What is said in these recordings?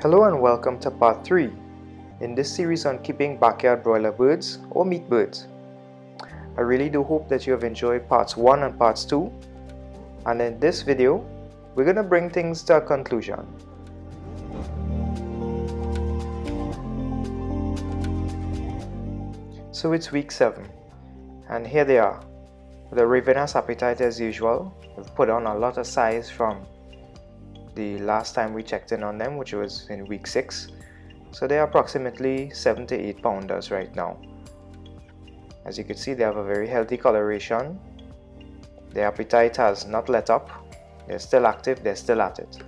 Hello and welcome to part 3 in this series on keeping backyard broiler birds or meat birds. I really do hope that you have enjoyed parts 1 and parts 2, and in this video we're going to bring things to a conclusion. So it's week 7 and here they are with a ravenous appetite as usual. We've put on a lot of size from the last time we checked in on them, which was in week 6. So they are approximately 7 to 8 pounders right now. As you can see, they have a very healthy coloration. Their appetite has not let up. They're still active, they're still at it.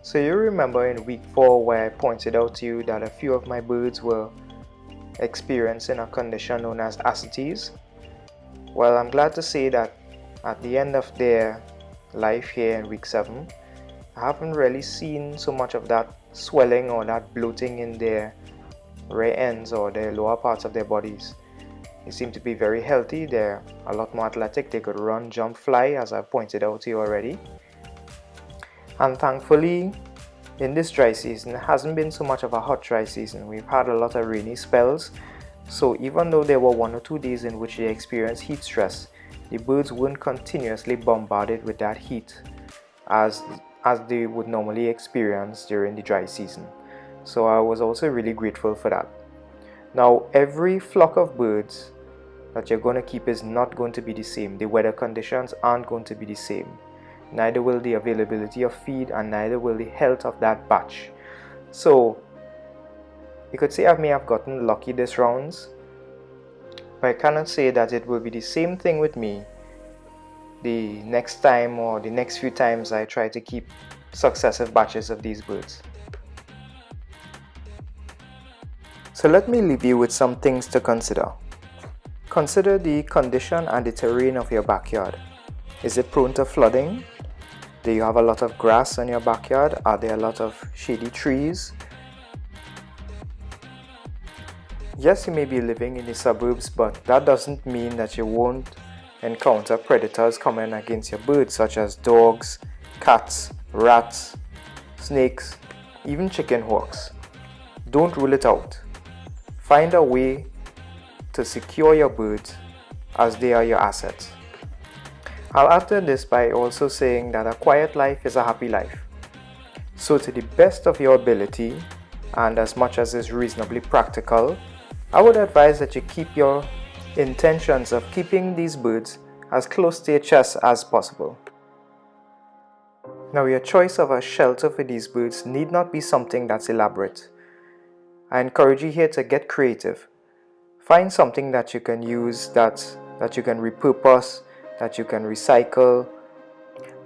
So you remember in week 4 where I pointed out to you that a few of my birds were experiencing a condition known as ascites? Well, I'm glad to say that at the end of their life here in week 7, I haven't really seen so much of that swelling or that bloating in their rear ends or their lower parts of their bodies. They seem to be very healthy. They're a lot more athletic. They could run, jump, fly, as I've pointed out to you already. And thankfully, in this dry season, it hasn't been so much of a hot dry season. We've had a lot of rainy spells, so even though there were 1 or 2 days in which they experienced heat stress, the birds weren't continuously bombarded with that heat as they would normally experience during the dry season. So I was also really grateful for that. Now, every flock of birds that you're going to keep is not going to be the same. The weather conditions aren't going to be the same. Neither will the availability of feed, and neither will the health of that batch. So you could say I may have gotten lucky this rounds, but I cannot say that it will be the same thing with me the next time or the next few times I try to keep successive batches of these birds. So let me leave you with some things to consider. Consider the condition and the terrain of your backyard. Is it prone to flooding? Do you have a lot of grass in your backyard? Are there a lot of shady trees? Yes, you may be living in the suburbs, but that doesn't mean that you won't encounter predators coming against your birds, such as dogs, cats, rats, snakes, even chicken hawks. Don't rule it out. Find a way to secure your birds as they are your assets. I'll add to this by also saying that a quiet life is a happy life. So to the best of your ability, and as much as is reasonably practical, I would advise that you keep your intentions of keeping these birds as close to your chest as possible. Now, your choice of a shelter for these birds need not be something that's elaborate. I encourage you here to get creative. Find something that you can use, that you can repurpose, that you can recycle,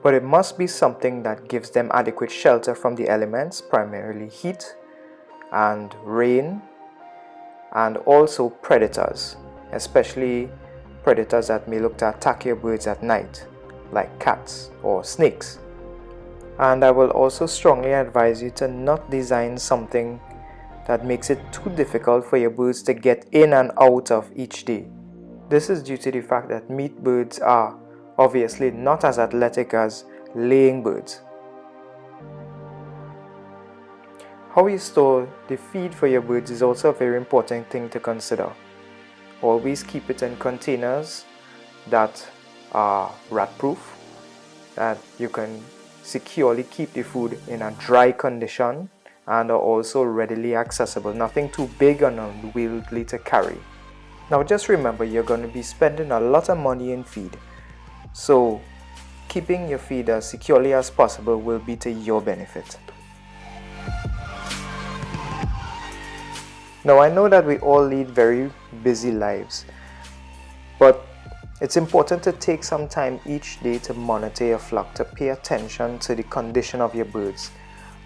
but it must be something that gives them adequate shelter from the elements, primarily heat and rain, and also predators, especially predators that may look to attack your birds at night, like cats or snakes. And I will also strongly advise you to not design something that makes it too difficult for your birds to get in and out of each day. This is due to the fact that meat birds are obviously not as athletic as laying birds. How you store the feed for your birds is also a very important thing to consider. Always keep it in containers that are rat-proof, that you can securely keep the food in a dry condition and are also readily accessible. Nothing too big and unwieldy to carry. Now just remember, you're going to be spending a lot of money in feed. So keeping your feed as securely as possible will be to your benefit. Now, I know that we all lead very busy lives, but it's important to take some time each day to monitor your flock, to pay attention to the condition of your birds.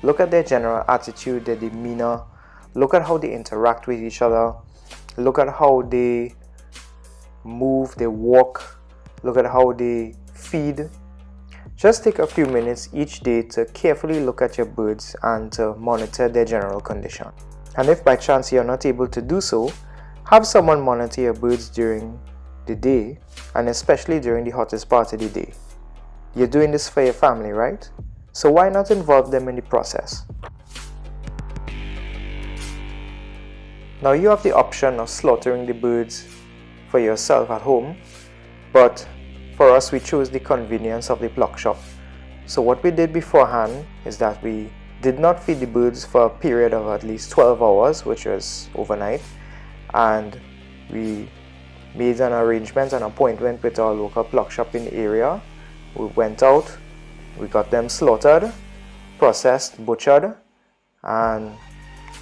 Look at their general attitude, their demeanor, look at how they interact with each other, look at how they move, they walk, look at how they feed. Just take a few minutes each day to carefully look at your birds and to monitor their general condition. And if by chance you're not able to do so, have someone monitor your birds during the day, and especially during the hottest part of the day. You're doing this for your family, right? So why not involve them in the process? Now you have the option of slaughtering the birds for yourself at home, but for us we chose the convenience of the pluck shop. So what we did beforehand is that we did not feed the birds for a period of at least 12 hours, which was overnight, and we made an arrangement, an appointment with our local pluck shop in the area. We went out, we got them slaughtered, processed, butchered, and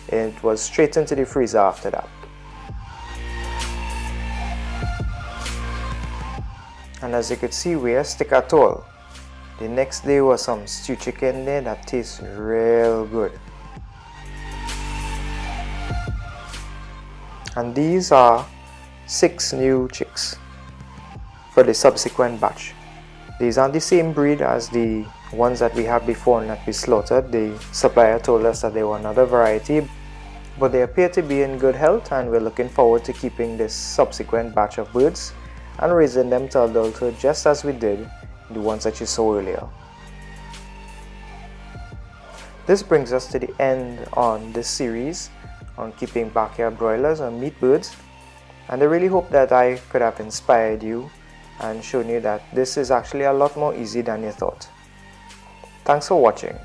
it was straight into the freezer after that. And as you could see, we are stick at all. The next day was some stew chicken there that tastes real good. And these are 6 new chicks for the subsequent batch. These aren't the same breed as the ones that we had before and that we slaughtered. The supplier told us that they were another variety, but they appear to be in good health, and we're looking forward to keeping this subsequent batch of birds and raising them to adulthood just as we did the ones that you saw earlier. This brings us to the end on this series on keeping backyard broilers and meat birds, and I really hope that I could have inspired you and shown you that this is actually a lot more easy than you thought. Thanks for watching.